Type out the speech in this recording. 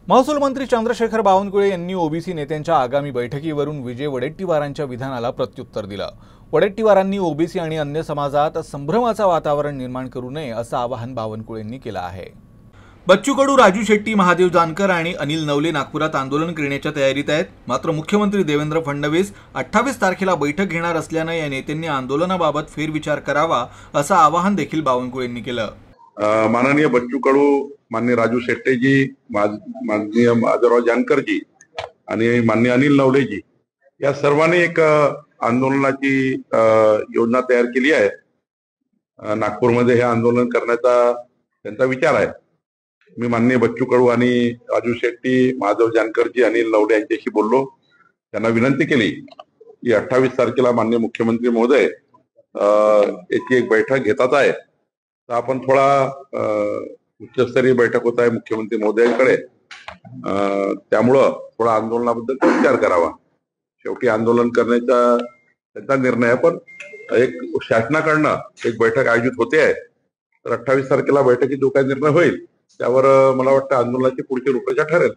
महसूल मंत्री चंद्रशेखर बावनकुळे यांनी ओबीसी नेत्यांच्या आगामी बैठकीवरून विजय वडेट्टीवारांच्या विधानाला प्रत्युत्तर दिलं। वडेट्टीवारांनी ओबीसी आणि अन्य समाजात संभ्रमाचं वातावरण निर्माण करू नये असं आवाहन बावनकुळेंनी केलं आहे। बच्चू कडू, राजू शेट्टी, महादेव जानकर आणि अनिल नवले नागपुरात आंदोलन करण्याच्या तयारीत आहेत। मात्र मुख्यमंत्री देवेंद्र फडणवीस 28 तारखेला बैठक घेणार असल्याने या नेत्यांनी आंदोलनाबाबत फेरविचार करावा असं आवाहन देखील बावनकुळेंनी केलं। माननीय बच्चू कडू, माननीय राजू शेट्टीजी, माननीय महादेवराव जानकरजी आणि माननीय अनिल नवलेजी या सर्वांनी एक आंदोलनाची योजना तयार केली आहे। नागपूरमध्ये हे आंदोलन करण्याचा त्यांचा विचार आहे। मी माननीय बच्चू कडू आणि राजू शेट्टी, महादेव जानकरजी, अनिल नवले यांच्याशी बोललो। त्यांना विनंती केली की 28 तारखेला माननीय मुख्यमंत्री महोदय याची एक बैठक घेतात आहे, तर आपण थोडा उच्चस्तरीय बैठक होत आहे मुख्यमंत्री महोदयांकडे, त्यामुळं थोडा आंदोलनाबद्दल विचार करावा। शेवटी आंदोलन करण्याचा त्यांचा निर्णय आहे, पण एक शासनाकडनं एक बैठक आयोजित होते आहे, तर 28 तारखेला बैठकीत जो काही निर्णय होईल त्यावर मला वाटतं आंदोलनाची पुढची रूपरेषा ठरेल।